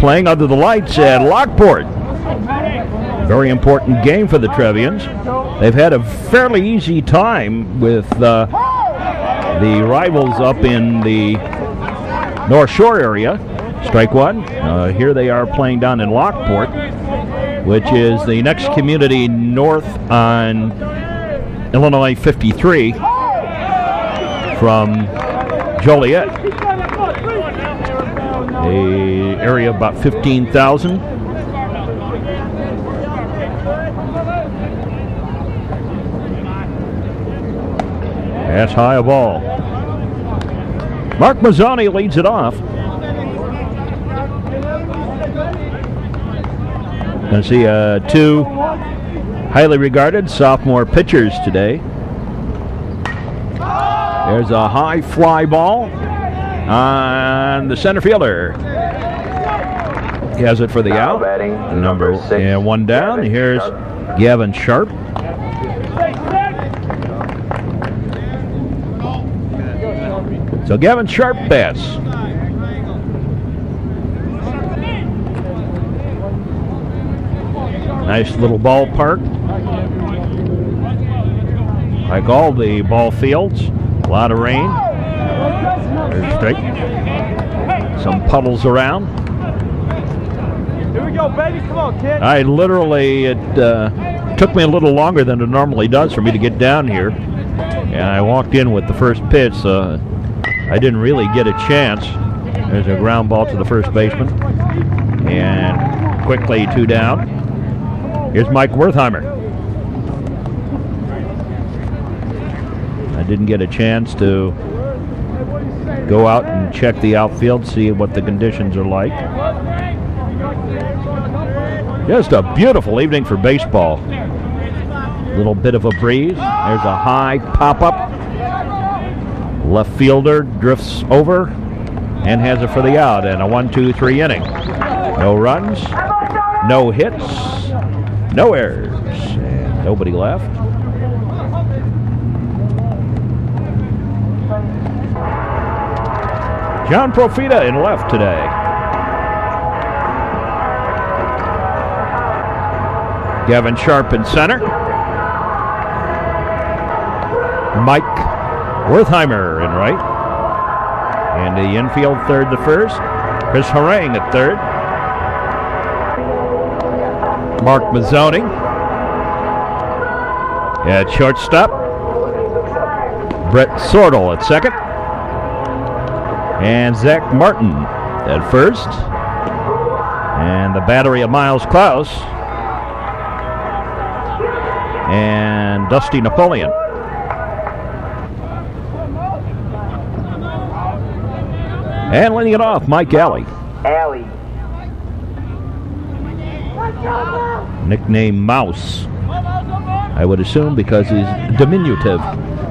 playing under the lights at Lockport. Very important game for the Trevians. They've had a fairly easy time with the rivals up in the North Shore area. Strike one. Here they are playing down in Lockport, which is the next community north on Illinois 53 from Joliet. An area of about 15,000. That's high a ball. Mark Mazzoni leads it off. Going to see two highly regarded sophomore pitchers today. There's a high fly ball on the center fielder. He has it for the out. Number 6. And one down. Here's Gavin Sharp. So Gavin Sharp bats. Nice little ballpark. Like all the ball fields, a lot of rain. There's straight. Some puddles around. Here we go, baby. Come on, kid. I literally, it took me a little longer than it normally does for me to get down here. And I walked in with the first pitch, so I didn't really get a chance. There's a ground ball to the first baseman. And quickly 2 down. Here's Mike Wertheimer. I didn't get a chance to go out and check the outfield, see what the conditions are like. Just a beautiful evening for baseball. Little bit of a breeze. There's a high pop-up. Left fielder drifts over and has it for the out, and a 1-2-3 inning. No runs, no hits, no errors, and nobody left. John Profita in left today. Gavin Sharp in center. Mike Wertheimer in right. And the infield third to first. Chris Harang at third. Mark Mazzoni at shortstop. Brett Sortel at second. And Zach Martin at first. And the battery of Miles Klaus. And Dusty Napoleon. And leading it off, Mike Alley. Nickname Mouse. I would assume because he's diminutive.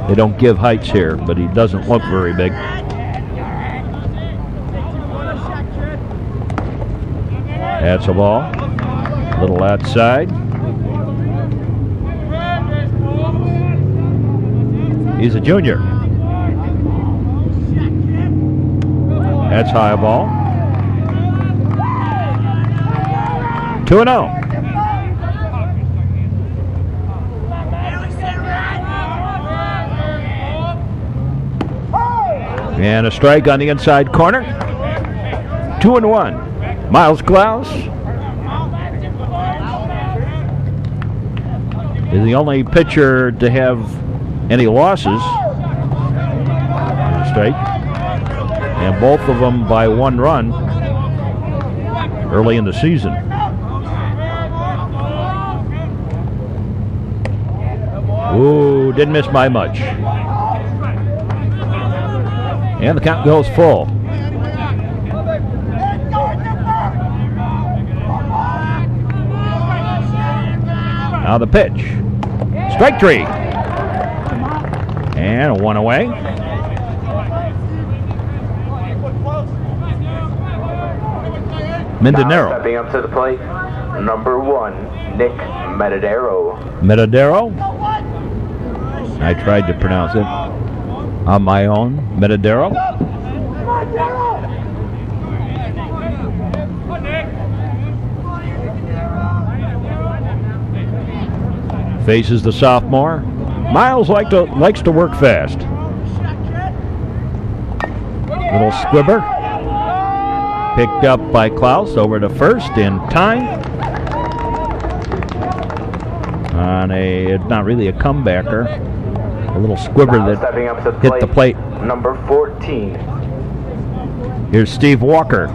They don't give heights here, but he doesn't look very big. That's a ball. A little outside. He's a junior. That's high ball. 2-0. And a strike on the inside corner. 2-1. Miles Klaus is the only pitcher to have any losses. Strike. And both of them by 1 run early in the season. Ooh, didn't miss by much. And the count goes full. Now the pitch. Strike 3. And a 1 away. Mindanero. Stepping up to the plate, number 1, Nick Metadero. Metadero. I tried to pronounce it on my own. Metadero. Faces the sophomore. Miles likes to work fast. Little squibber. Picked up by Klaus over to first in time. On a, not really a comebacker, a little squibber that hit the plate. Number 14. Here's Steve Walker.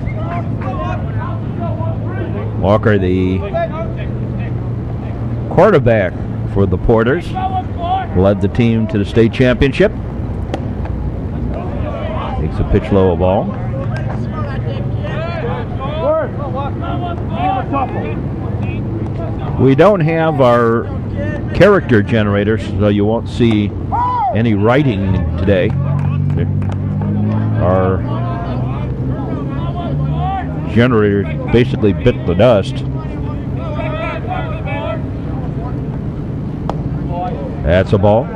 Walker, the quarterback for the Porters, led the team to the state championship. Takes a pitch low, a ball. We don't have our character generators, so you won't see any writing today. Our generator basically bit the dust. That's a ball.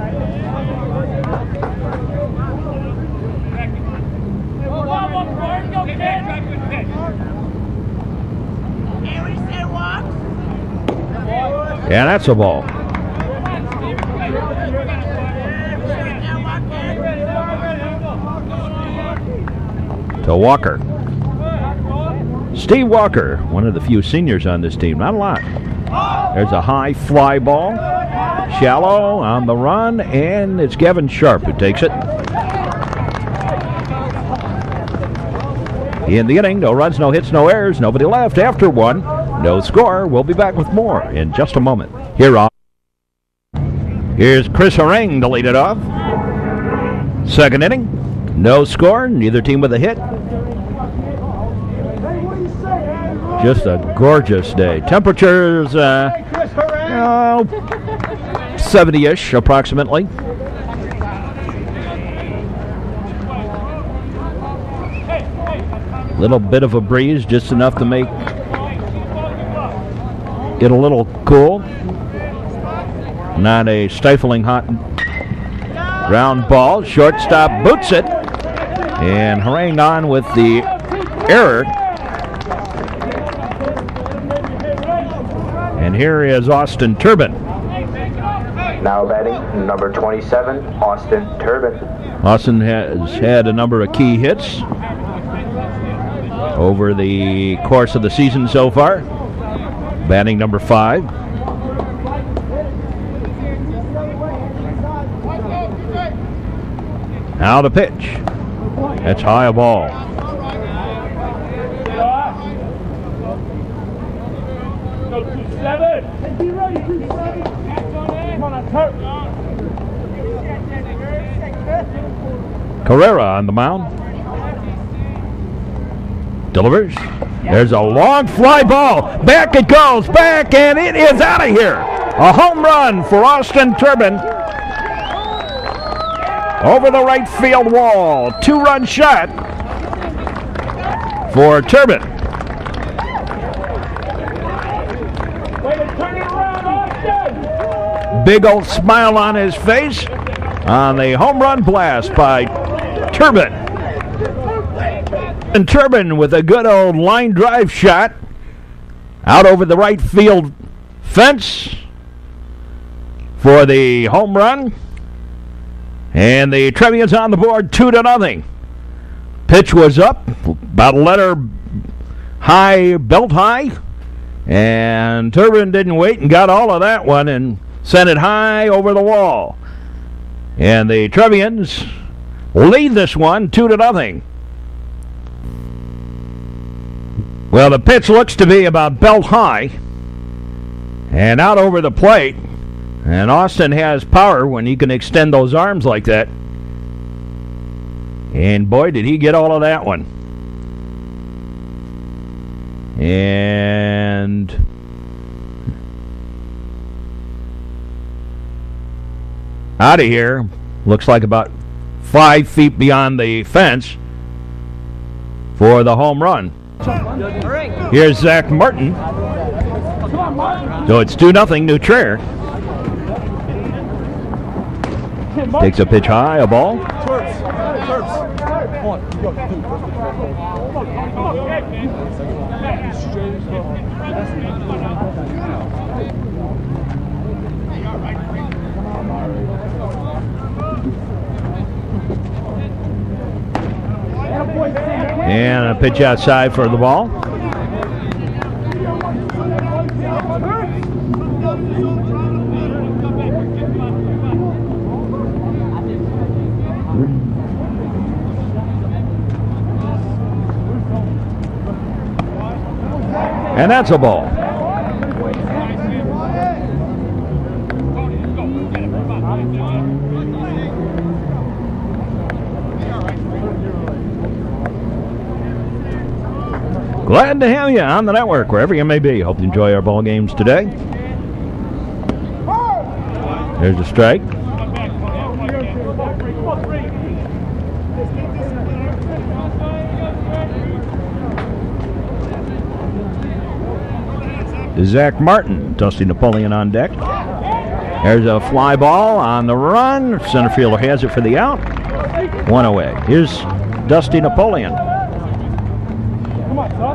And that's a ball. To Walker. Steve Walker, one of the few seniors on this team. Not a lot. There's a high fly ball. Shallow on the run, and it's Gavin Sharp who takes it. In the inning, no runs, no hits, no errors, nobody left after one. No score. We'll be back with more in just a moment. Here's Chris Harang to lead it off. Second inning. No score. Neither team with a hit. Just a gorgeous day. Temperatures 70-ish approximately. Little bit of a breeze, just enough to make it a little cool. Not a stifling hot ground ball. Shortstop boots it. And Harang on with the error. And here is Austin Turban. Now batting, number 27, Austin Turban. Austin has had a number of key hits over the course of the season so far. Batting number 5. Now the pitch. That's high a ball. Carrera on the mound. Delivers. There's a long fly ball. Back it goes. Back, and it is out of here. A home run for Austin Turban. Over the right field wall. 2-run shot for Turban. Big old smile on his face on the home run blast by Turban. And Turban with a good old line drive shot out over the right field fence for the home run. And the Trevians on the board 2-0. Pitch was up, about a letter high, belt high. And Turban didn't wait and got all of that one and sent it high over the wall. And the Trevians lead this one 2-0. Well, the pitch looks to be about belt high and out over the plate. And Austin has power when he can extend those arms like that. And boy, did he get all of that one. And out of here. Looks like about 5 feet beyond the fence for the home run. Here's Zach Martin. So it's 2-0 New Trier. Takes a pitch high, a ball. pitch outside for the ball. And that's a ball. Glad to have you on the network, wherever you may be. Hope you enjoy our ball games today. There's a strike. Zach Martin, Dusty Napoleon on deck. There's a fly ball on the run. Center fielder has it for the out. One away. Here's Dusty Napoleon.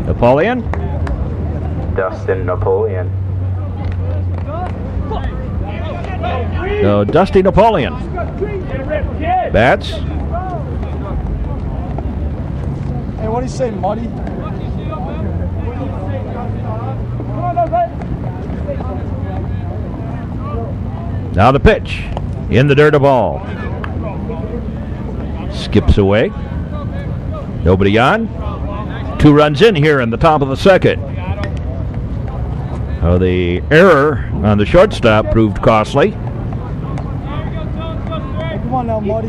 Napoleon. Dustin Napoleon. So Dusty Napoleon. Bats. Hey, what do you say, Muddy? Now the pitch. In the dirt, a ball. Skips away. Nobody on. 2 runs in here in the top of the second. Oh, the error on the shortstop proved costly. Hey, come on now, Muddy.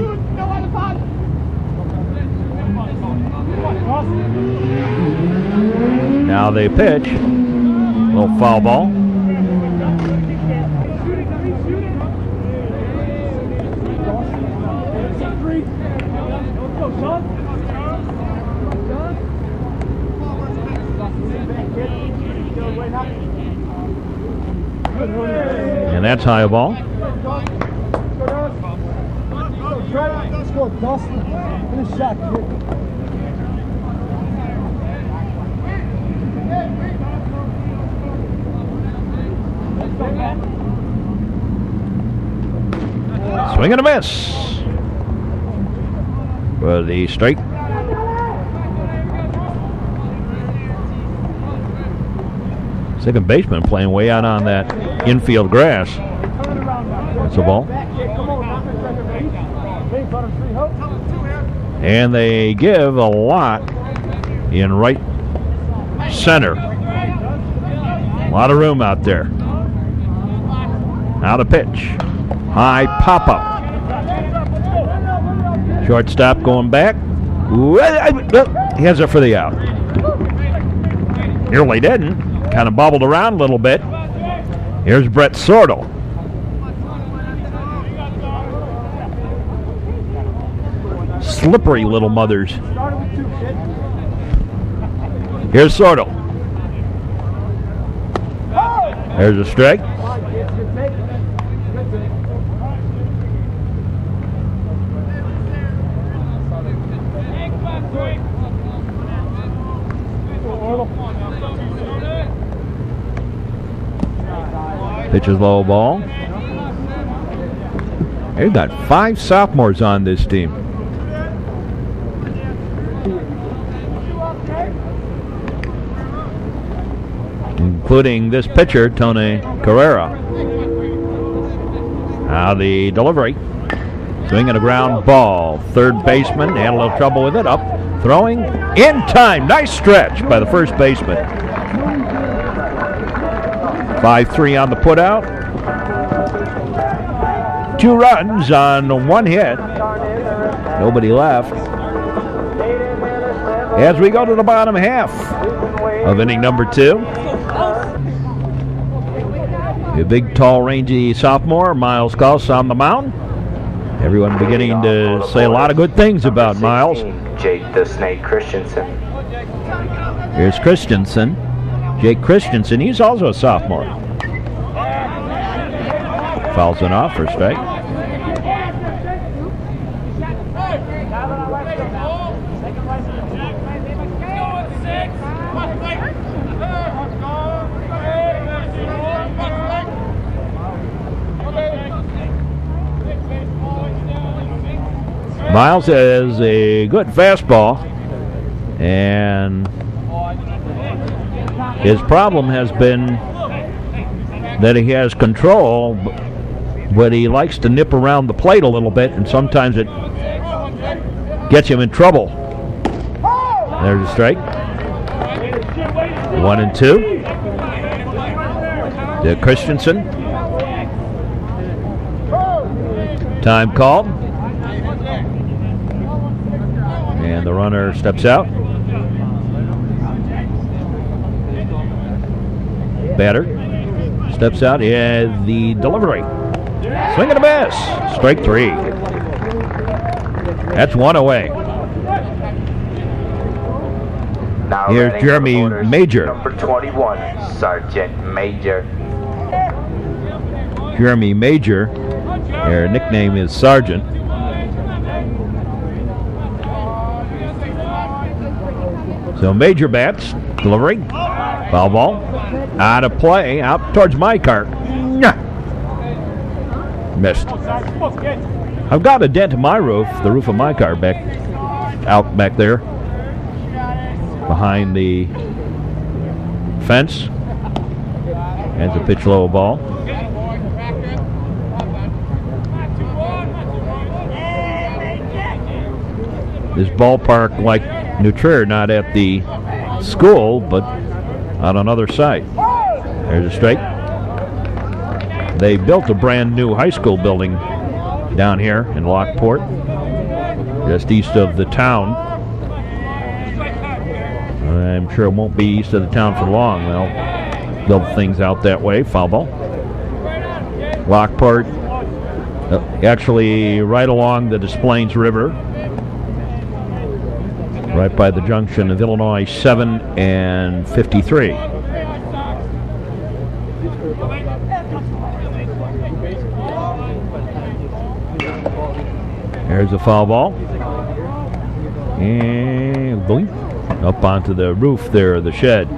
Now they pitch. Little foul ball. And that's high ball. Let's go, Dustin. Finish shot, kid. Swing and a miss. For the strike. Second baseman playing way out on that infield grass. That's a ball. And they give a lot in right center. A lot of room out there. Now the pitch. High pop-up. Shortstop going back. He has it for the out. Nearly didn't. Kind of bobbled around a little bit. Here's Brett Sortle. Slippery little mothers. Here's Sortle. There's a strike. Pitch is low ball. They've got 5 sophomores on this team. Including this pitcher, Tony Carrera. Now the delivery. Swing and a ground ball. Third baseman had a little trouble with it. Up, throwing, in time. Nice stretch by the first baseman. 5-3 on the putout. 2 runs on 1 hit. Nobody left. As we go to the bottom half of inning number 2. A big, tall, rangy sophomore, Miles Goss, on the mound. Everyone beginning to say a lot of good things about Miles. Jake the Snake Christensen. Here's Christensen. Jake Christensen, he's also a sophomore. Fouls it off for strike. Miles has a good fastball. And his problem has been that he has control, but he likes to nip around the plate a little bit, and sometimes it gets him in trouble. There's a strike. 1-2 to Christensen. Time called. And the runner steps out. Batter steps out. Yeah, the delivery. Swing and a miss. Strike 3. That's one away. Now here's Jeremy Major. Number 21, Sergeant Major. Jeremy Major. Their nickname is Sergeant. So Major bats. Delivery. Foul ball. Out of play. Out towards my cart. Missed. I've got a dent in my roof. The roof of my car back there. Behind the fence. As a pitch low ball. This ballpark, like New Trier, not at the school, but on another site. There's a strike. They built a brand new high school building down here in Lockport, just east of the town. I'm sure it won't be east of the town for long. They'll build things out that way. Foul ball. Lockport, actually right along the Des Plaines River, right by the junction of Illinois 7 and 53. There's a foul ball. And boing, up onto the roof there of the shed.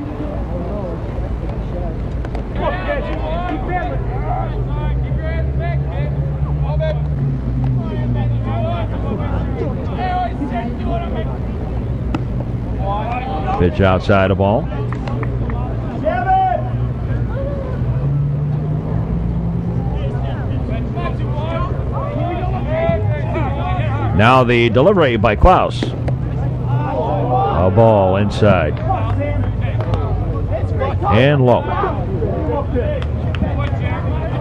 Pitch outside the ball. Now the delivery by Klaus. A ball inside. And low.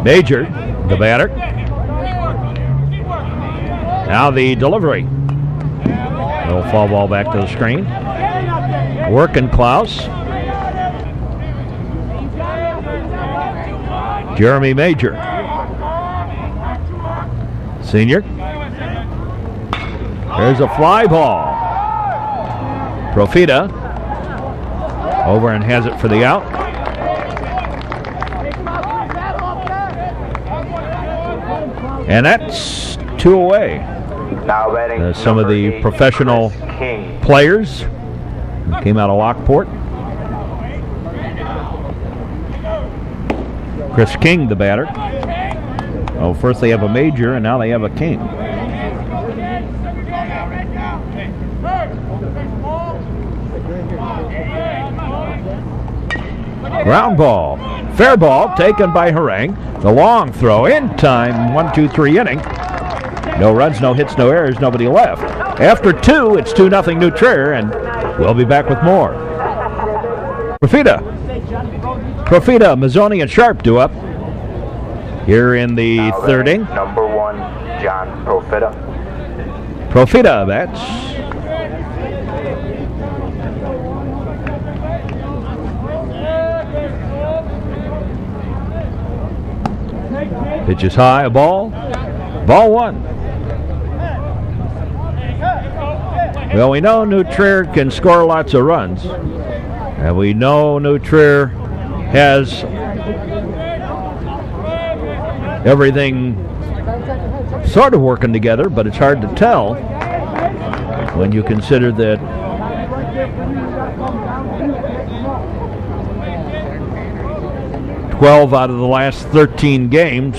Major, the batter. Now the delivery. Little foul ball back to the screen. Working Klaus. Jeremy Major. Senior. There's a fly ball. Profita over and has it for the out. And that's 2 away. Now batting Some of the professional players came out of Lockport. Chris King, the batter. Oh, first they have a Major, and now they have a King. Ground ball. Fair ball taken by Harang. The long throw in time. 1-2-3 inning. No runs, no hits, no errors, nobody left. After 2, it's 2-0 New Trier, and we'll be back with more. Profita, Mazzoni, and Sharp do up here in the now third inning. Number 1, John Profita. Profita bats. Pitch is high, a ball. Ball 1. Well, we know New Trier can score lots of runs. And we know New Trier has everything sort of working together, but it's hard to tell when you consider that "12 out of the last 13 games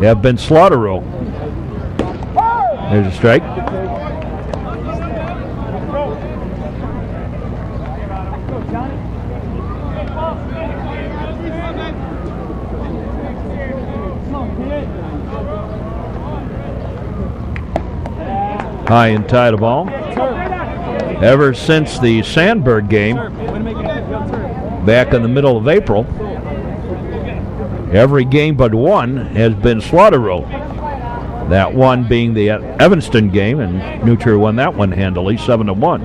have been slaughter rule." There's a strike. High and tight of ball. Ever since the Sandberg game back in the middle of April, every game but one has been slaughter roll. That one being the Evanston game, and New Trier won that one handily, 7-1.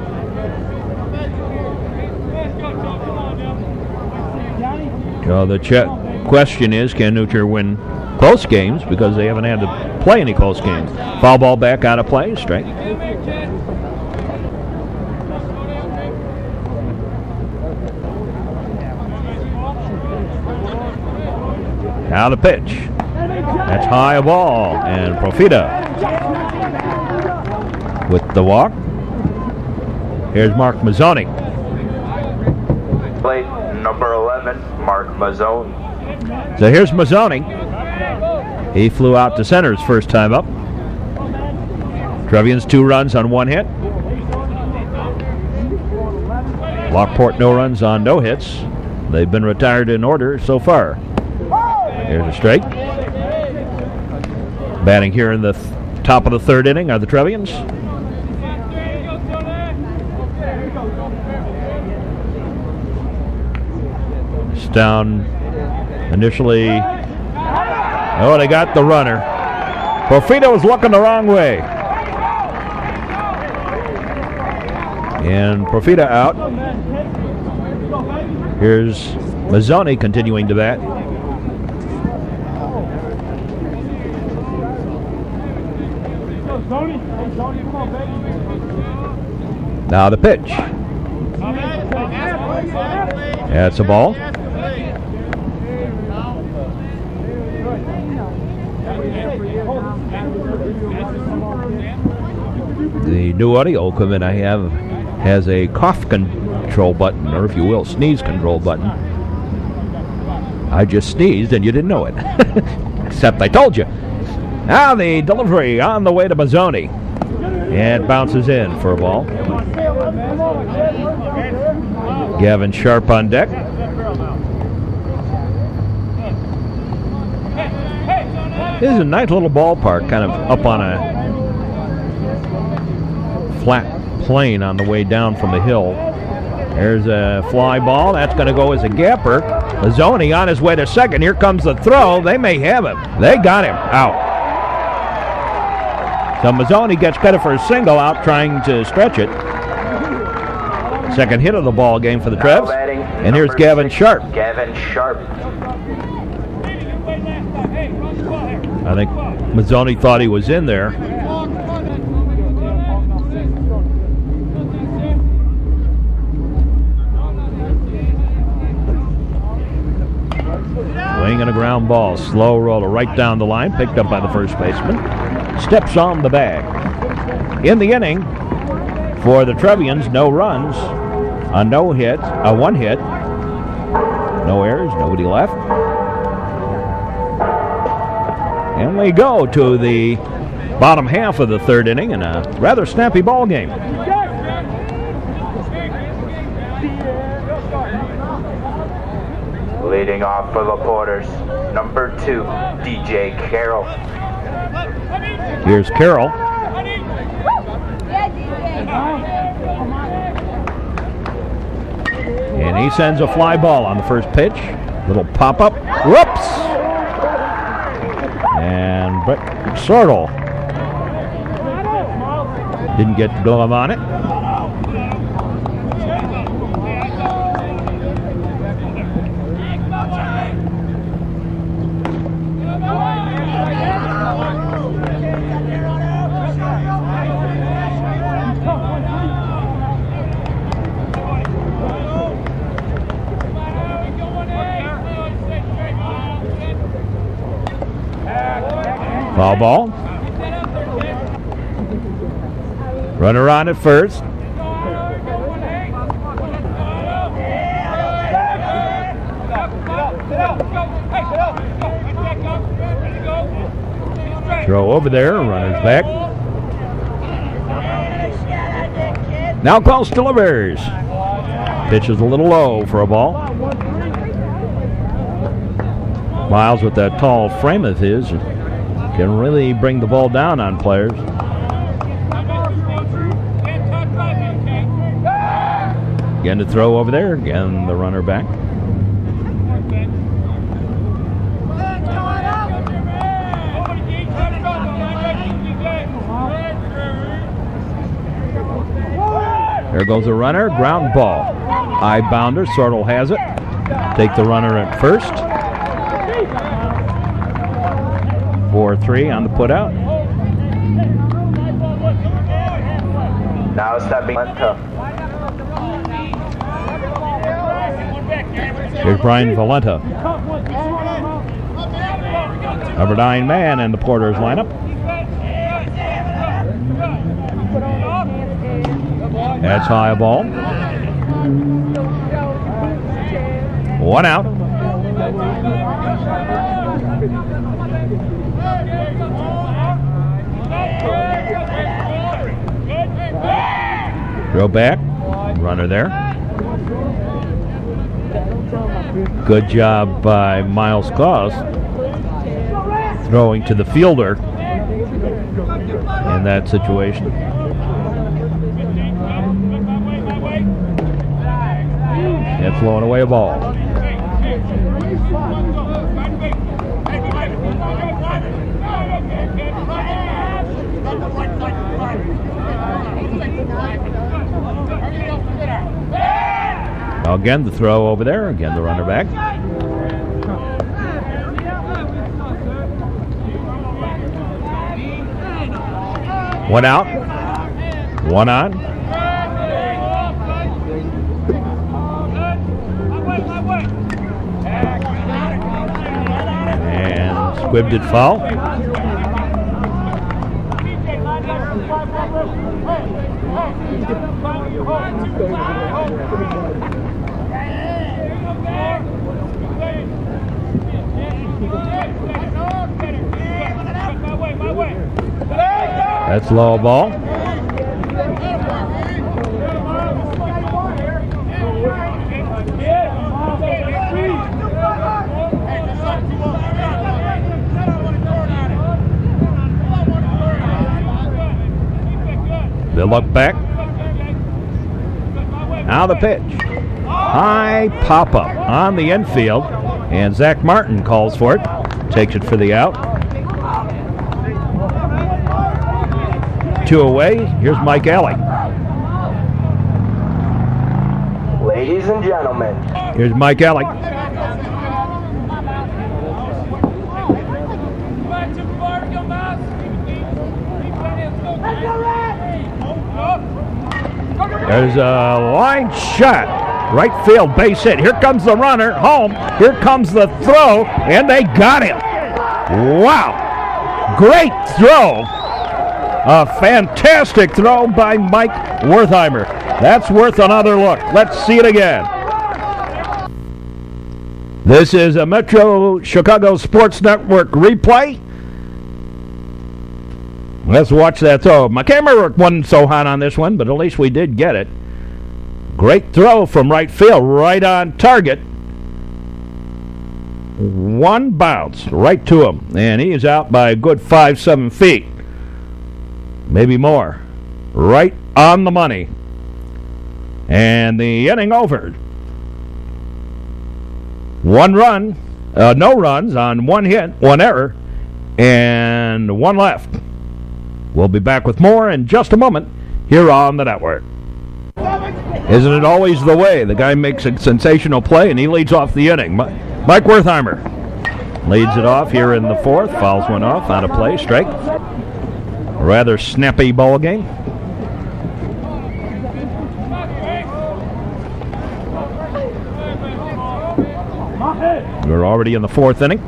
So the question is, can New Trier win close games, because they haven't had to play any close games. Foul ball back out of play, strike. Now the pitch. That's high a ball, and Profita with the walk. Here's Mark Mazzoni. Plate number 11, Mark Mazzoni. So here's Mazzoni. He flew out to center his first time up. Trevians 2 runs on 1 hit. Lockport no runs on no hits. They've been retired in order so far. Here's a strike. Batting here in the top of the 3rd inning are the Trevians. It's down initially. Oh, they got the runner. Profita was looking the wrong way. And Profita out. Here's Mazzoni continuing to bat. Now the pitch. That's a ball. The new audio equipment I have has a cough control button, or if you will, sneeze control button. I just sneezed and you didn't know it. Except I told you. Now the delivery on the way to Mazzoni. And bounces in for a ball. Gavin Sharp on deck. This is a nice little ballpark, kind of up on a flat plane on the way down from the hill. There's a fly ball. That's going to go as a gapper. Mazzoni on his way to second. Here comes the throw. They may have him. They got him. Out. So Mazzoni gets credit for a single out trying to stretch it. Second hit of the ball game for the Trevs. And here's Gavin Sharp. Gavin Sharp. I think Mazzoni thought he was in there. Swinging a ground ball. Slow roller right down the line. Picked up by the first baseman. Steps on the bag. In the inning for the Trevians, no runs, a no hit, a 1 hit, no errors, nobody left. And we go to the bottom half of the 3rd inning in a rather snappy ball game. Leading off for the Porters, number 2, DJ Carroll. Here's Carroll. And he sends a fly ball on the first pitch. Little pop-up. Whoops! And Brett Sortle didn't get the glove on it. Foul ball. Runner on at first. Throw over there. Runner's back. Now Close delivers. Pitch is a little low for a ball. Miles, with that tall frame of his, can really bring the ball down on players. Again to throw over there. Again the runner back. There goes a runner. Ground ball. High bounder. Sortle has it. Take the runner at first. 4-3 on the putout. Now stepping Valenta. Here's Brian Valenta. Number 9 man in the Porters lineup. That's high ball. 1 out. Throw back. Runner there. Good job by Miles Goss throwing to the fielder in that situation. And throwing away a ball. Again, the throw over there. Again, the runner back. One out. One on. And squibbed it foul. That's low ball. They look back. Now the pitch. High pop-up on the infield, and Zach Martin calls for it. Takes it for the out. 2 away. Here's Mike Alley. Ladies and gentlemen. Here's Mike Alley. There's a line shot. Right field, base hit. Here comes the runner, home. Here comes the throw, and they got him. Wow. Great throw. A fantastic throw by Mike Wertheimer. That's worth another look. Let's see it again. This is a Metro Chicago Sports Network replay. Let's watch that throw. My camera work wasn't so hot on this one, but at least we did get it. Great throw from right field, right on target. One bounce right to him, and he is out by a good 5-7 feet. Maybe more. Right on the money. And the inning over. 1 run, no runs on 1 hit, 1 error, and 1 left. We'll be back with more in just a moment here on the network. Isn't it always the way? The guy makes a sensational play, and he leads off the inning. Mike Wertheimer leads it off here in the 4th. Fouls one off, out of play, strike. A rather snappy ball game. We're already in the 4th inning.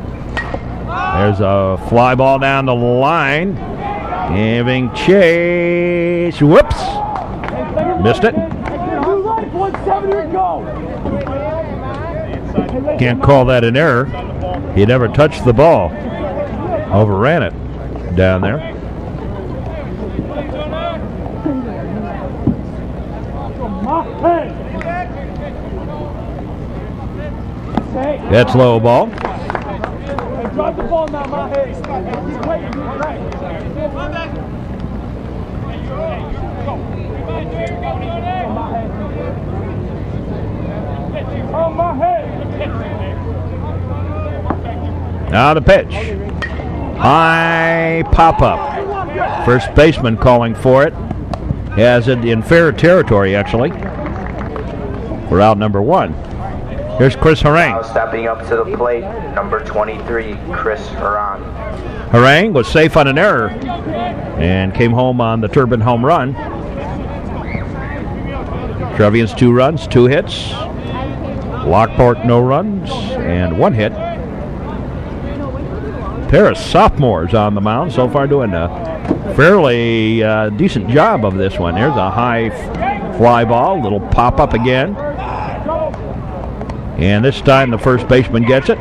There's a fly ball down the line. Giving chase. Whoops. Missed it. Can't call that an error. He never touched the ball. Overran it down there. That's low ball. Hey, drop the ball now, my head. He's waiting. Right. On my head. Now the pitch. High pop-up. First baseman calling for it. Has it in fair territory, actually. We're out number 1. Here's Chris Harang. Now stepping up to the plate, number 23, Chris Harang. Harang was safe on an error and came home on the Turban home run. Trevians 2 runs, 2 hits. Lockport no runs and 1 hit. Pair of sophomores on the mound so far, doing a fairly decent job of this one. There's a high fly ball, little pop up again. And this time the first baseman gets it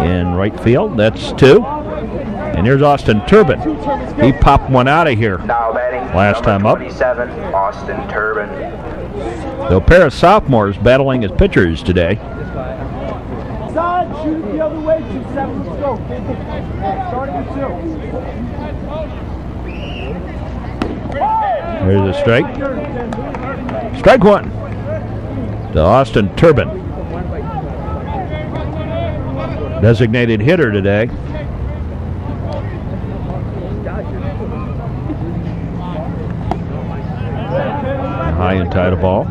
in right field. That's 2. And here's Austin Turban. He popped one out of here Now batting, last time up. 27, Austin Turban. So a pair of sophomores battling as pitchers today. Side, shoot it the other way. 2-7, let's go. Starting with 2. Here's a strike. Strike 1 to Austin Turban. Designated hitter today. High and tight a ball.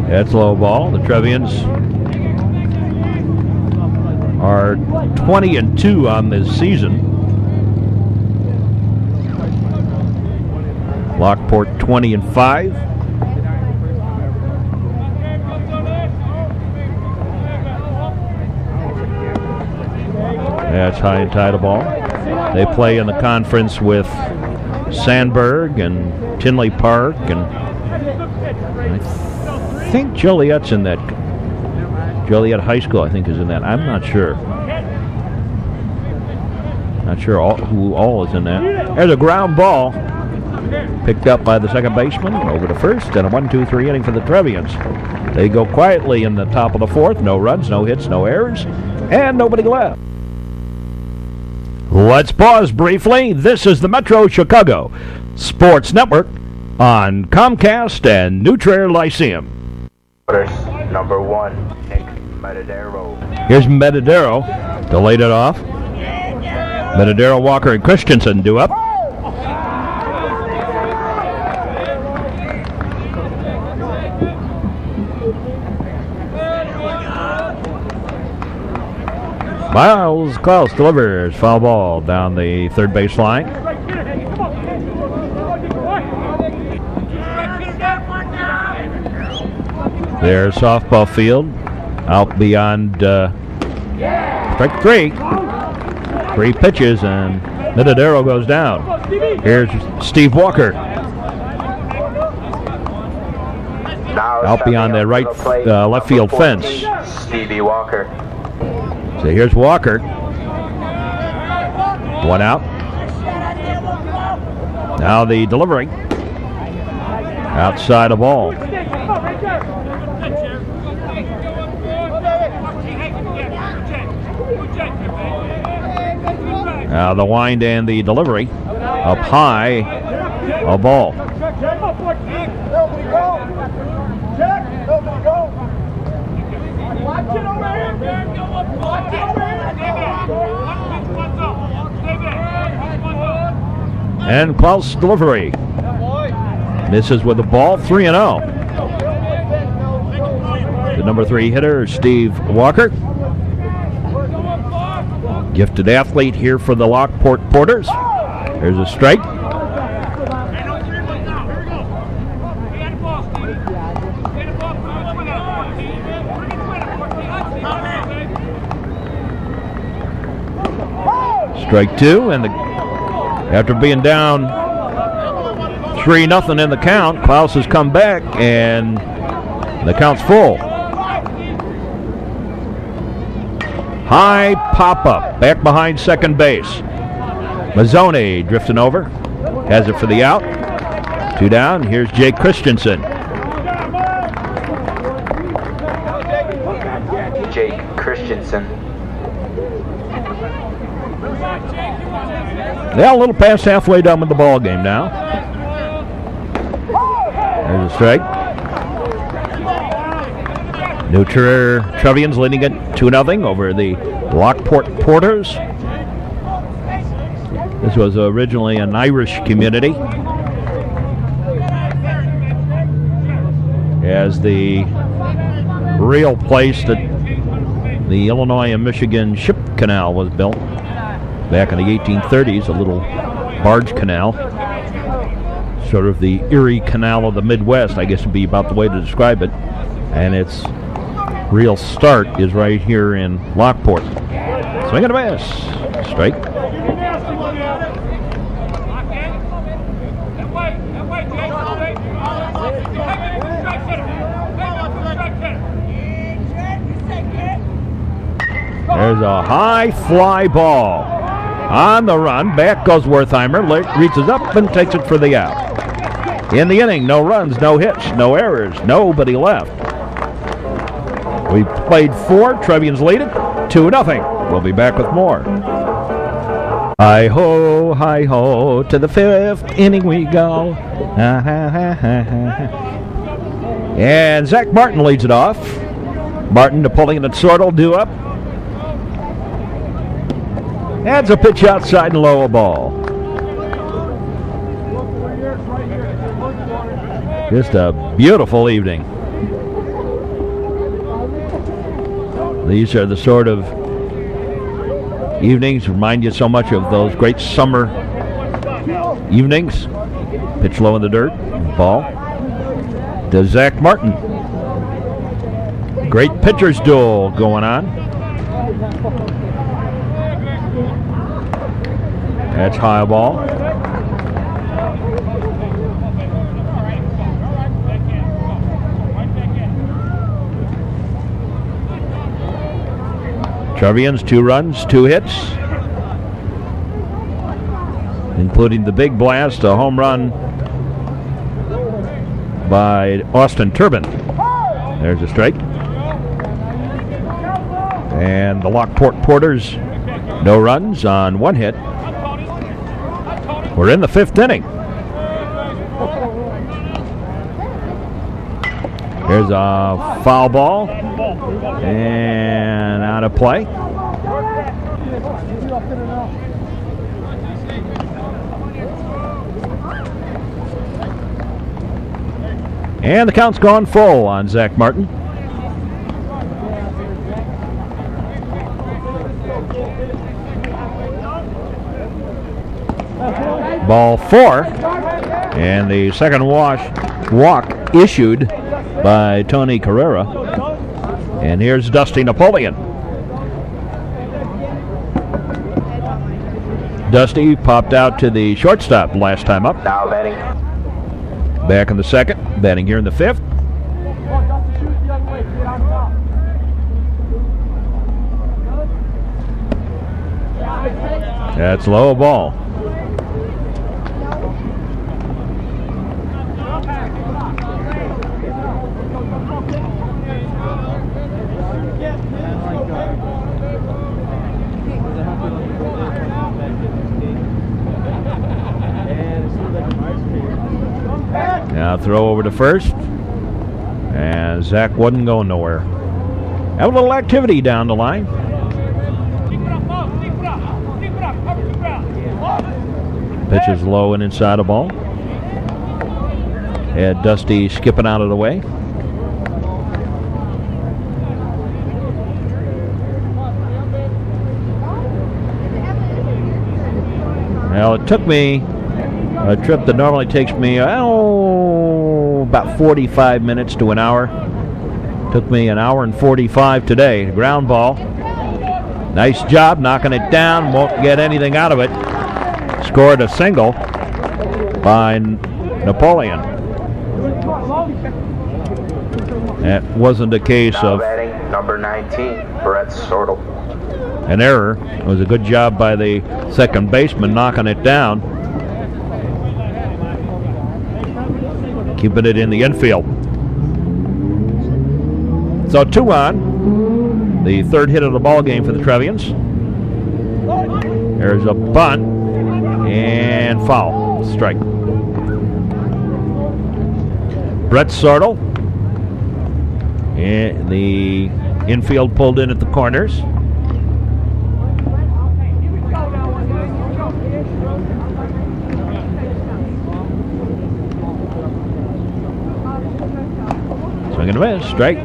That's low ball. The Trevians are 20-2 on this season. Lockport 20-5. That's high and tight a ball. They play in the conference with Sandburg and Tinley Park, and I think Joliet's in that. Joliet High School, I think, is in that. I'm not sure. Not sure who all is in that. There's a ground ball picked up by the second baseman over to first, and a 1-2-3 inning for the Trevians. They go quietly in the top of the 4th. No runs, no hits, no errors, and nobody left. Let's pause briefly. This is the Metro Chicago Sports Network on Comcast and New Trier Lyceum. Number 1, Nick Metadero. Here's Metadero to lead it off. Metadero, Walker, and Christensen do up. Miles Klaus delivers foul ball down the third base line. There's softball field out beyond strike 3. 3 pitches and Metadero goes down. Here's Steve Walker. Out beyond the right left field fence. Stevie Walker. So here's Walker. 1 out. Now the delivery. Outside of ball. Now the wind and the delivery. Up high. A ball. And Klaus delivery. Misses with the ball. 3-0. The number 3 hitter, Steve Walker. Gifted athlete here for the Lockport Porters. There's a strike. Strike 2, and after being down 3-0 in the count, Klaus has come back, and the count's full. high pop-up back behind second base. Mazzone drifting over. Has it for the out. 2 down. Here's Jake Christensen. Jake Christensen. Yeah, a little past halfway done with the ball game now. There's a strike. New Trier Trevians leading it 2-0 over the Lockport Porters. This was originally an Irish community, as the real place that the Illinois and Michigan Ship Canal was built back in the 1830s, a little barge canal, sort of the Erie Canal of the Midwest, I guess would be about the way to describe it. And its real start is right here in Lockport. Swing and a miss. Strike. There's a high fly ball. On the run, back goes Wertheimer, reaches up and takes it for the out. In the inning, no runs, no hits, no errors, nobody left. We played 4, Trevians lead it 2-0. We'll be back with more. Hi-ho, to the 5th inning we go. And Zach Martin leads it off. Martin, Napoleon and Sortel do up. Adds a pitch outside and low, a ball. Just a beautiful evening. These are the sort of evenings remind you so much of those great summer evenings. Pitch low in the dirt, ball to Zach Martin. Great pitcher's duel going on. That's high ball. Trevians, 2 runs, 2 hits, including the big blast, a home run by Austin Turban. There's a strike. And the Lockport Porters, no runs on 1 hit. We're in the 5th inning. Here's a foul ball and out of play. And the count's gone full on Zach Martin. Ball 4, and the second walk issued by Tony Carrera. And here's Dusty Napoleon. Dusty popped out to the shortstop last time up. Now batting. Back in the 2nd, batting here in the 5th. That's low ball. Now throw over to first, and Zach wasn't going nowhere. Have a little activity down the line. Pitch is low and inside a ball. Had Dusty skipping out of the way. Well, it took me a trip that normally takes me about 45 minutes to an hour. Took me an hour and 45 today. Ground ball. Nice job knocking it down. Won't get anything out of it. Scored a single by Napoleon. That wasn't a case now of... batting, number 19, Brett Sortel. an error. It was a good job by the second baseman knocking it down, keeping it in the infield. So 2 on, the third hit of the ball game for the Trevians. There's a bunt and foul, strike. Brett Sartle, and the infield pulled in at the corners. Swing and a miss, strike.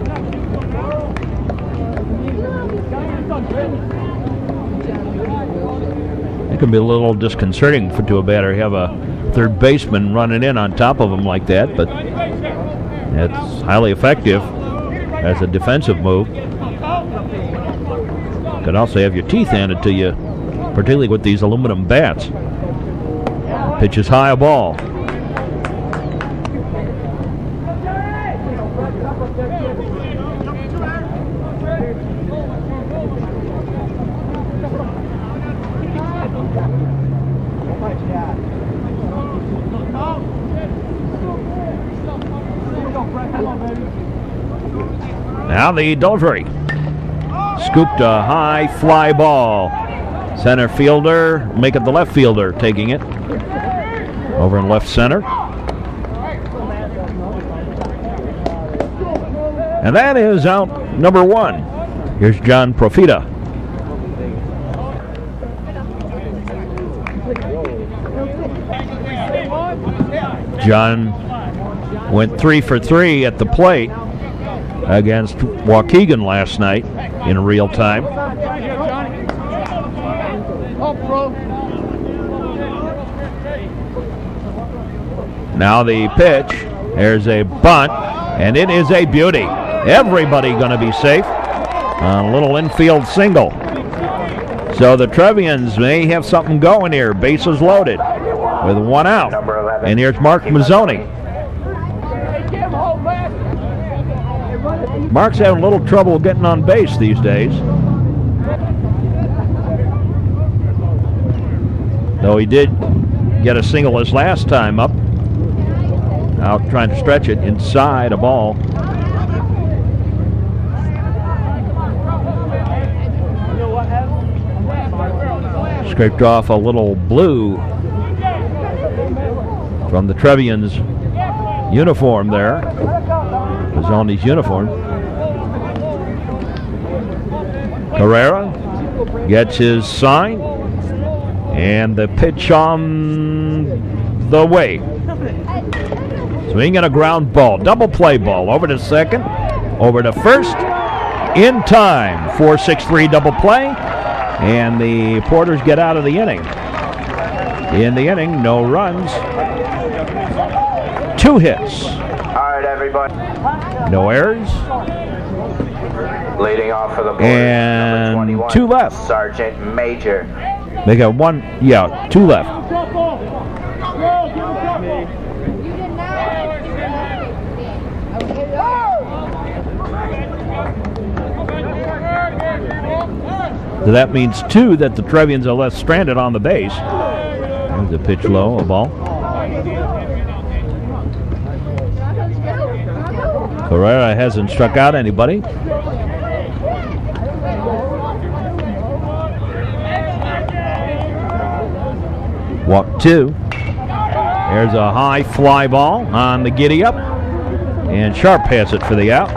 It can be a little disconcerting to a batter to have a third baseman running in on top of him like that, but it's highly effective as a defensive move. Can also have your teeth handed to you, particularly with these aluminum bats. Pitch is high, a ball. Now the delivery. Scooped a high fly ball. Center fielder, make it the left fielder taking it. Over in left center. And that is out number 1. Here's John Profita. John went 3 for 3 at the plate against Waukegan last night in real time. Now the pitch. There's a bunt, and it is a beauty. Everybody going to be safe on a little infield single. So the Trevians may have something going here. Bases loaded with 1 out. And here's Mark Mazzoni. Mark's having a little trouble getting on base these days, though he did get a single his last time up. Out trying to stretch it inside a ball. Scraped off a little blue from the Trevians uniform there. Mazzoni's uniform. Carrera gets his sign, and the pitch on the way. Swinging a ground ball, double play ball, over to second, over to first, in time. 4-6-3 double play, and the Porters get out of the inning. In the inning, no runs, 2 hits. All right, everybody. No errors. Leading off for the Porters, and number 21, 2 left. Sergeant Major. They got 2 left. So that means 2 that the Trevians are left stranded on the base. There's a pitch low, a ball. Carrera hasn't struck out anybody. Walk 2. There's a high fly ball on the giddy up, and Sharp has it for the out.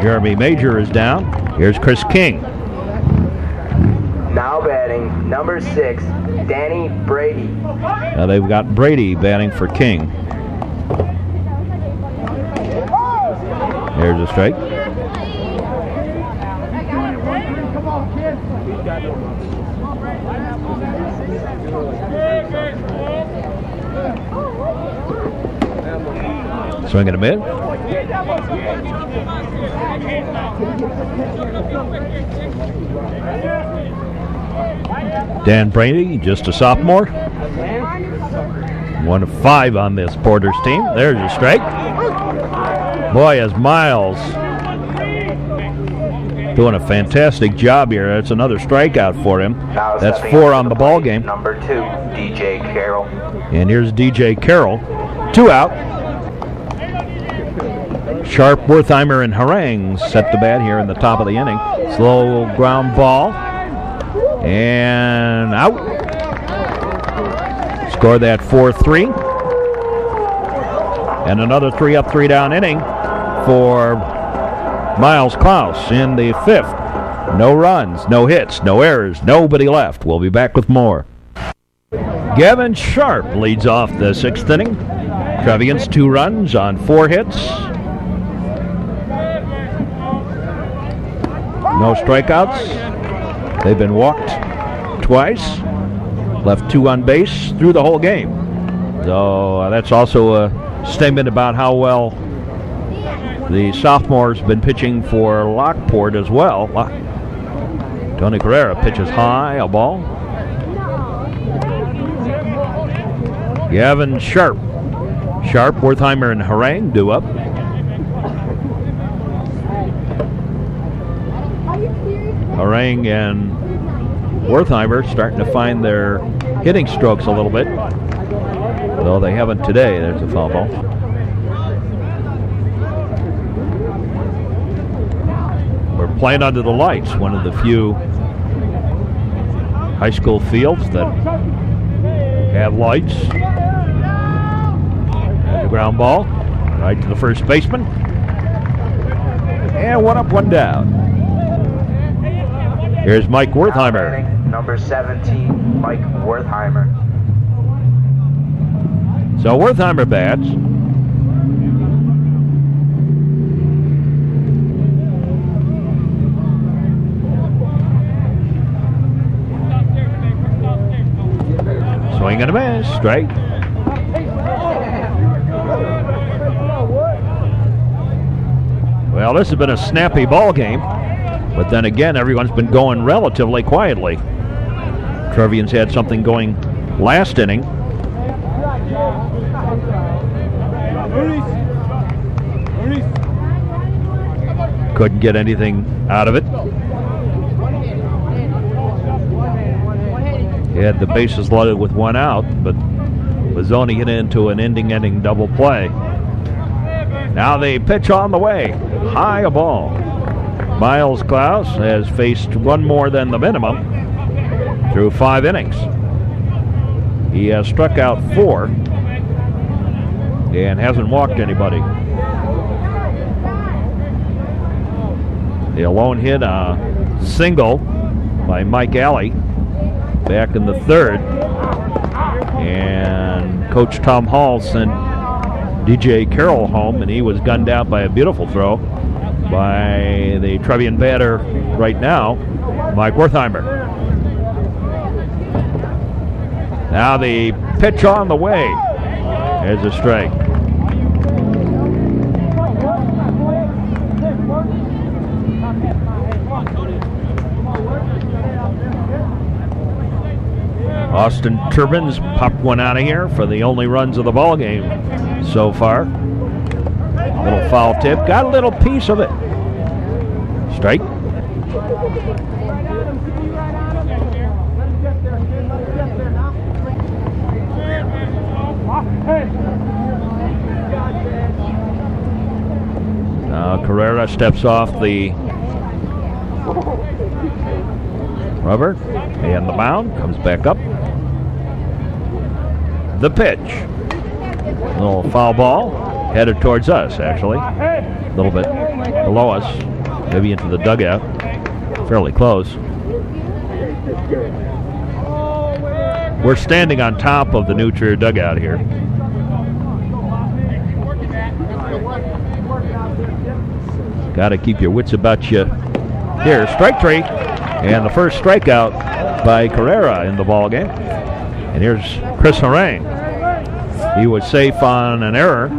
Jeremy Major is down. Here's Chris King. Now batting, number 6, Danny Brady. Now they've got Brady batting for King. There's a strike. Swing and a miss. Dan Brady, just a sophomore. 1 of 5 on this Porters team. There's a strike. Boy, as Miles doing a fantastic job here. That's another strikeout for him. Now That's stepping 4 up on to the ball plate, game. Number 2, DJ Carroll. And here's DJ Carroll. 2 out. Sharp, Wertheimer, and Harang set the bat here in the top of the inning. Slow ground ball. And out. Score that 4-3. And another 3 up, 3 down inning for Miles Klaus in the 5th. No runs, no hits, no errors, nobody left. We'll be back with more. Gavin Sharp leads off the 6th inning. Trevians 2 runs on 4 hits. No strikeouts. They've been walked twice. Left 2 on base through the whole game. So that's also a statement about how well the sophomore's been pitching for Lockport as well. Tony Carrera pitches high, a ball. Gavin Sharp. Sharp, Wertheimer, and Harang due up. Harang and Wertheimer starting to find their hitting strokes a little bit. Though they haven't today. There's a foul ball. We're playing under the lights, one of the few high school fields that have lights. And the ground ball right to the first baseman. And 1 up, 1 down. Here's Mike Wertheimer. Number 17, Mike Wertheimer. So Wertheimer bats. Swing and a miss, strike. Well, this has been a snappy ball game, but then again, everyone's been going relatively quietly. Trevians had something going last inning. Couldn't get anything out of it. He had the bases loaded with 1 out, but was only hit into an ending double play. Now the pitch on the way. High a ball. Miles Klaus has faced 1 more than the minimum through 5 innings. He has struck out 4 and hasn't walked anybody. The lone hit, a single by Mike Alley back in the 3rd. And Coach Tom Hall sent DJ Carroll home, and he was gunned out by a beautiful throw by the Trevian batter right now, Mike Wertheimer. Now the pitch on the way. There's a strike. Austin Turbans popped 1 out of here for the only runs of the ball game so far. Little foul tip, got a little piece of it. Strike. Now Carrera steps off the rubber and the mound, comes back up. The pitch. A little foul ball, headed towards us actually. A little bit below us, maybe into the dugout. Fairly close. We're standing on top of the new Trier dugout here. Got to keep your wits about you. Here, strike 3, and the first strikeout by Carrera in the ball game. And here's Chris Harang. He was safe on an error.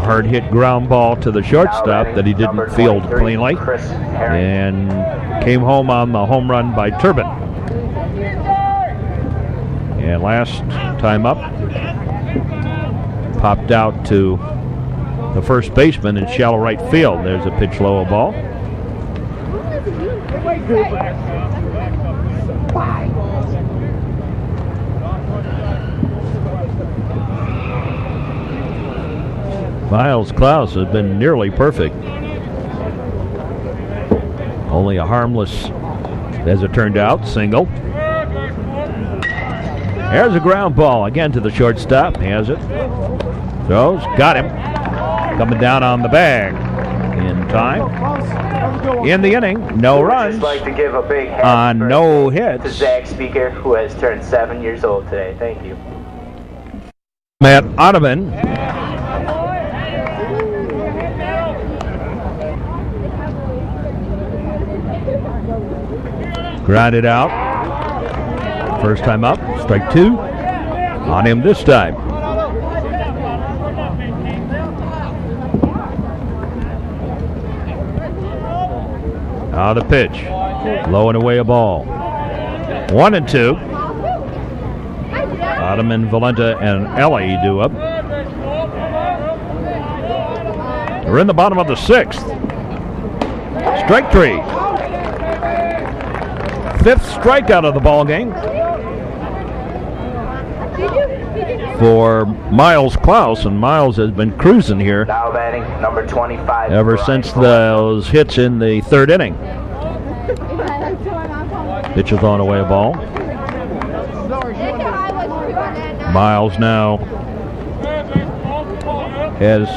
Hard hit ground ball to the shortstop that he didn't field cleanly, and came home on the home run by Turban. And last time up, popped out to the first baseman in shallow right field. There's a pitch low, a ball. Miles Klaus has been nearly perfect. Only a harmless, as it turned out, single. There's a ground ball again to the shortstop. Has it. Throws. Got him. Coming down on the bag. In time. In the inning. No runs. I'd like to give a big on no hits. To Zach Speaker, who has turned 7 years old today. Thank you. Matt Ottoman. Grounded out. First time up. Strike 2. On him this time. Now the pitch. Low and away a ball. 1-2. Ottoman, Valenta, and Ellie do up. We're in the bottom of the 6th. Strike 3. 5th strikeout of the ball game for Miles Klaus, and Miles has been cruising here now batting number 25 ever since those hits in the 3rd inning. Pitch is on away a ball. Miles now has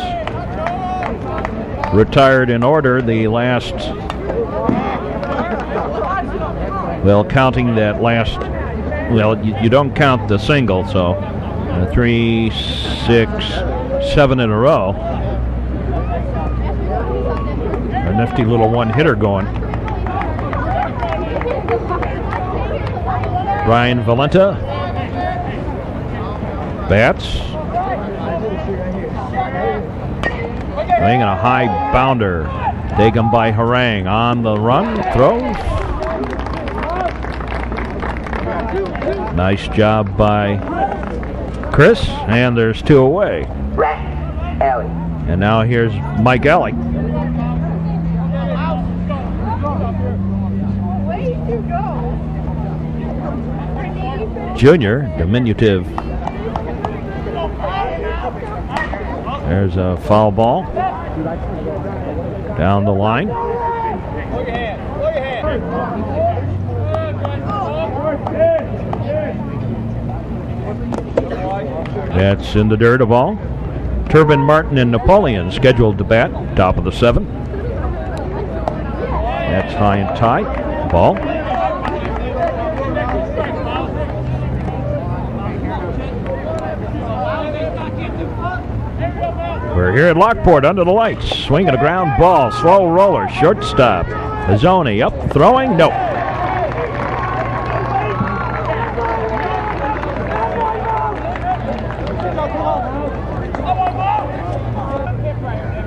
retired in order the last, well, counting that last, well, you don't count the single, so 3, 6, 7 in a row. A nifty little one-hitter going. Ryan Valenta bats. Swinging a high bounder. Taken by Harang. On the run. Throws. Nice job by Chris. And there's 2 away. Alley. And now here's Mike Alley. Junior, diminutive. There's a foul ball. Down the line. That's in the dirt, a ball. Turban, Martin, and Napoleon scheduled to bat. Top of the 7th. That's high and tight. Ball. We're here at Lockport under the lights. Swinging a ground ball. Slow roller. Shortstop. Azzoni up. Throwing. No.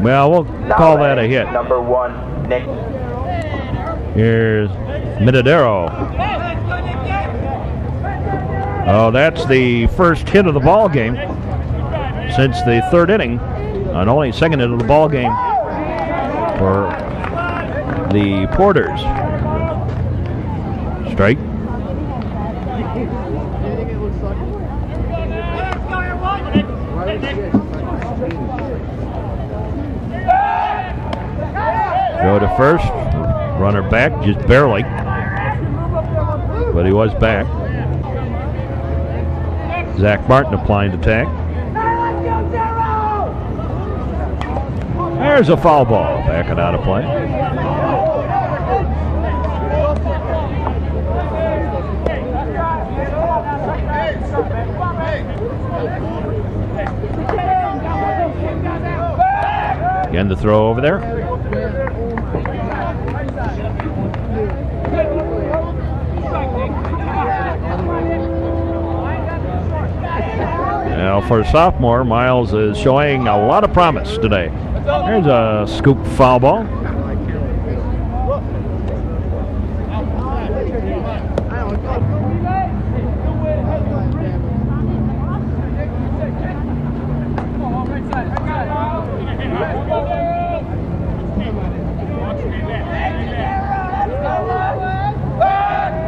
Well, we'll call that a hit. Number 1, Nick. Here's Minadero. Oh, that's the first hit of the ball game since the 3rd inning. And only 2nd hit of the ball game for the Porters. Strike. Go to first. Runner back, just barely. But he was back. Zach Martin applying the tag. There's a foul ball. Backing out of play. Again the throw over there. Now for a sophomore, Miles is showing a lot of promise today. There's a scoop foul ball.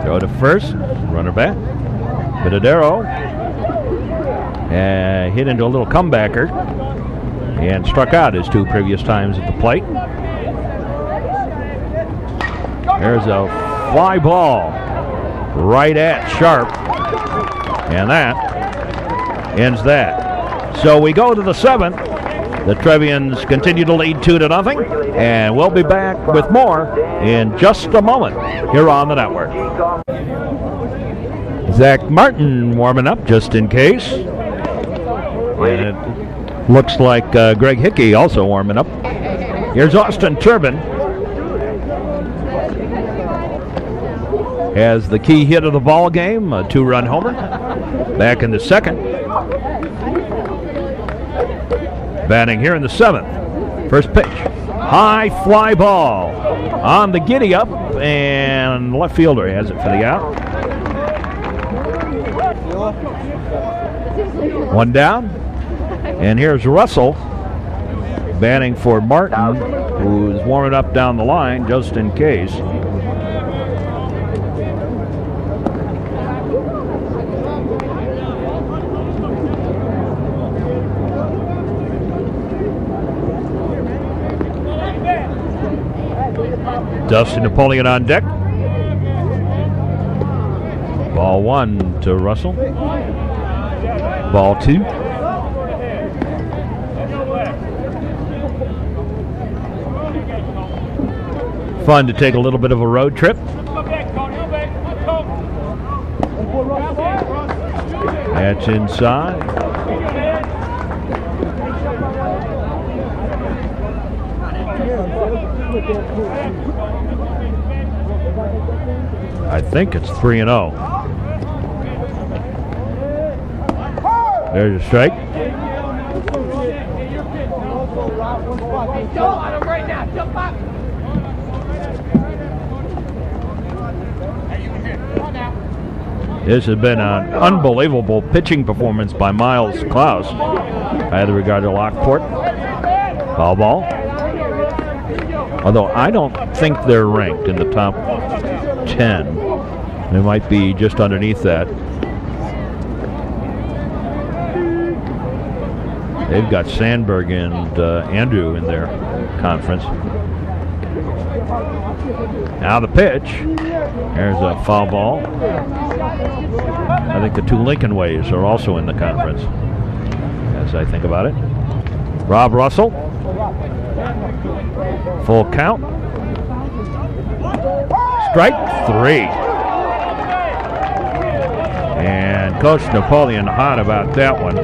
Throw to first. Runner back. Menadero hit into a little comebacker and struck out his 2 previous times at the plate. There's a fly ball right at Sharp, and that ends that. So we go to the 7th. The Trevians continue to lead 2-0, and we'll be back with more in just a moment here on the network. Zach Martin warming up just in case. And it looks like Greg Hickey also warming up. Here's Austin Turban. Has the key hit of the ball game, a 2-run homer. Back in the 2nd. Batting here in the 7th. First pitch. High fly ball on the giddy up, and left fielder has it for the out. 1 down. And here's Russell batting for Martin, who's warming up down the line just in case. Dusty Napoleon on deck. Ball 1 to Russell. Ball 2. Fun to take a little bit of a road trip. That's inside. I think it's 3-0. There's a strike. This has been an unbelievable pitching performance by Miles Klaus. I had regard to Lockport. Foul ball. Although I don't think they're ranked in the top 10. They might be just underneath that. They've got Sandberg and Andrew in their conference. Now the pitch. There's a foul ball. I think the 2 Lincoln Ways are also in the conference, as I think about it. Rob Russell. Full count. Strike 3. And Coach Napoleon hot about that one.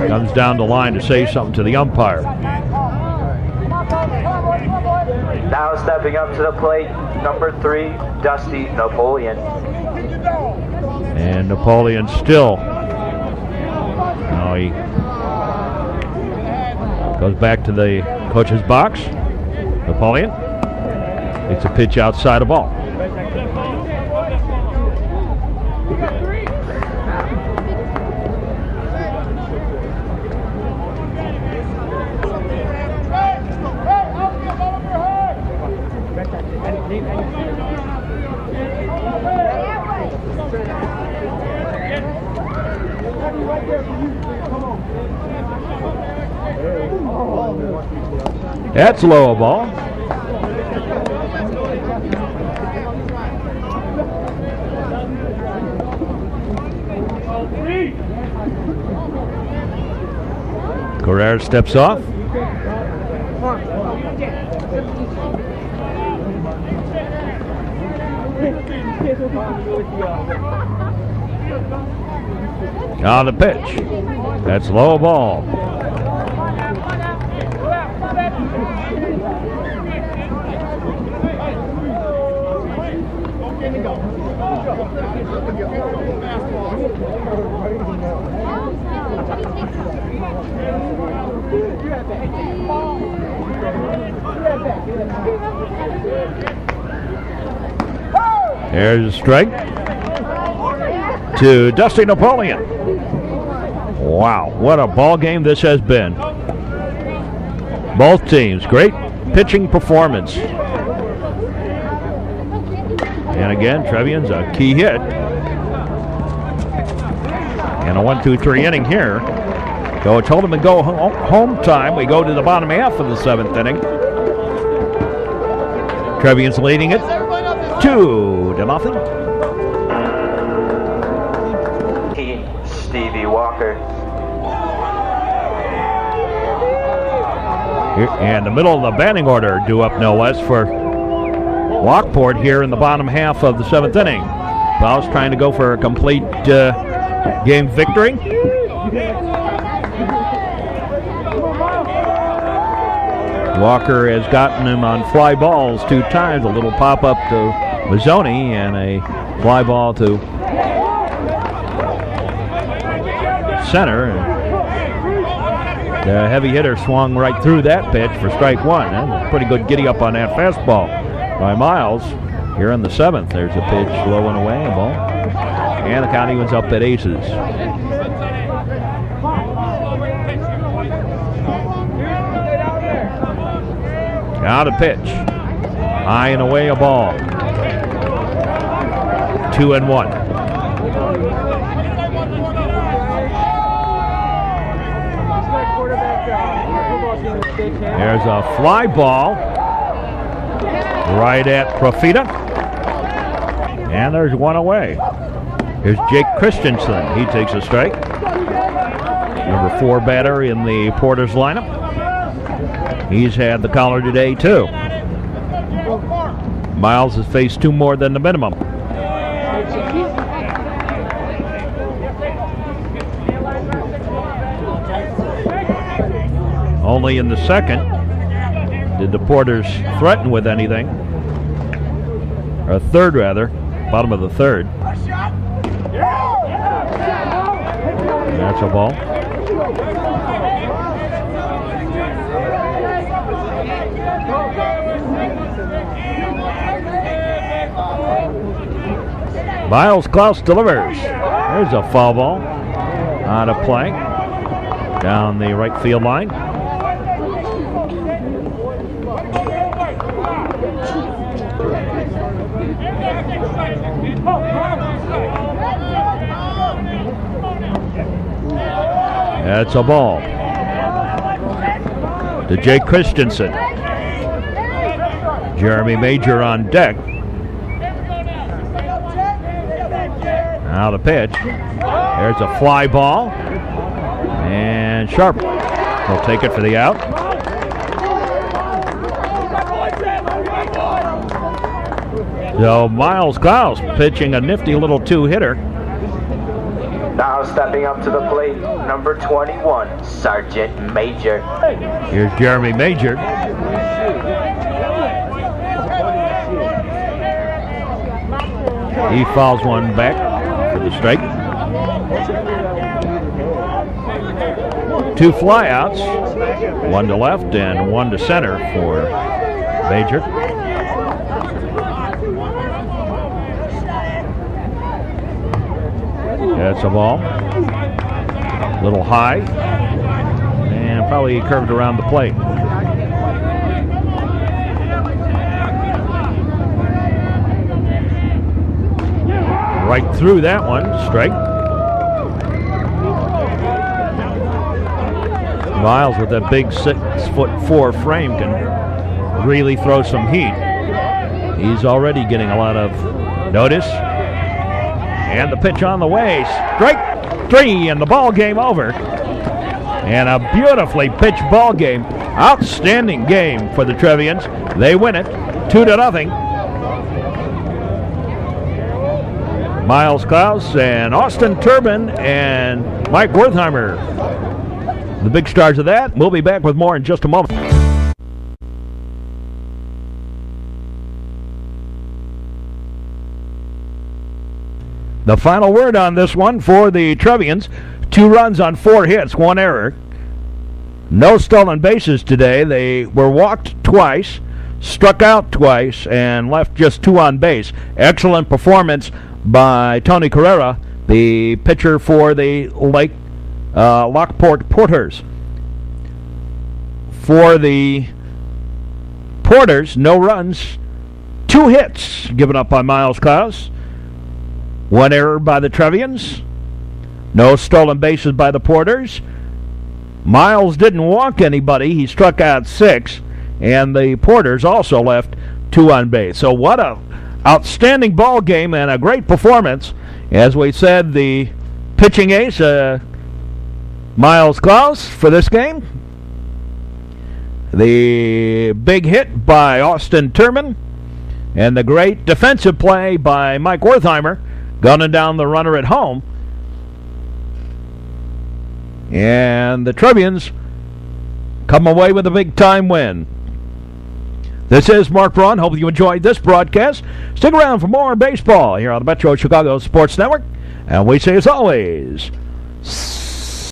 Comes down the line to say something to the umpire. Now stepping up to the plate, number 3, Dusty Napoleon. And Napoleon still. Now he goes back to the coach's box. Napoleon takes a pitch outside a ball. That's low ball. Correa steps off. On the pitch. That's low ball. There's a strike to Dusty Napoleon. Wow, what a ball game this has been. Both teams, great pitching performance. And again, Trevians a key hit. And a 1-2-3 inning here. So it's hold 'em and go home time. We go to the bottom half of the 7th inning. Trevians leading it 2-0. Stevie Walker. And the middle of the batting order due up no less for Lockport here in the bottom half of the 7th inning. Fowles trying to go for a complete game victory. Walker has gotten him on fly balls 2 times. A little pop-up to Mazzoni and a fly ball to center. The heavy hitter swung right through that pitch for strike 1. And pretty good giddy up on that fastball by Miles. Here in the 7th, there's a pitch low and away, a ball. And the count evens up at aces. Now the pitch. High and away, a ball. 2-1. There's a fly ball right at Profita. And there's one away. Here's Jake Christensen. He takes a strike. Number 4 batter in the Porters lineup. He's had the collar today, too. Miles has faced 2 more than the minimum. Only in the 2nd did the Porters threaten with anything. Or 3rd, rather. Bottom of the 3rd. That's a ball. Miles Klaus delivers. There's a foul ball. Out of play. Down the right field line. That's a ball. To Jake Christensen. Jeremy Major on deck. Now the pitch. There's a fly ball. And Sharp will take it for the out. So Miles Klaus pitching a nifty little 2-hitter. Now stepping up to the plate, number 21, Sergeant Major. Here's Jeremy Major. He fouls one back for the strike. 2 flyouts, 1 to left and 1 to center for Major. That's a ball. A little high. And probably curved around the plate. Right through that one. Strike. Miles with that big 6'4" frame can really throw some heat. He's already getting a lot of notice. And the pitch on the way. Strike 3 and the ball game over. And a beautifully pitched ball game. Outstanding game for the Trevians. They win it 2-0. Miles Klaus and Austin Turban and Mike Wertheimer, the big stars of that. We'll be back with more in just a moment. The final word on this one for the Trevians. 2 runs on 4 hits, 1 error. No stolen bases today. They were walked twice, struck out twice, and left just 2 on base. Excellent performance by Tony Carrera, the pitcher for the Lockport Porters. For the Porters, no runs, 2 2 hits given up by Miles Klaus. 1 error by the Trevians. No stolen bases by the Porters. Miles didn't walk anybody. He struck out 6. And the Porters also left 2 on base. So what a outstanding ball game and a great performance. As we said, the pitching ace, Miles Klaus, for this game. The big hit by Austin Turban. And the great defensive play by Mike Wertheimer, gunning down the runner at home. And the Trevians come away with a big-time win. This is Mark Braun. Hope you enjoyed this broadcast. Stick around for more baseball here on the Metro Chicago Sports Network. And we say, as always,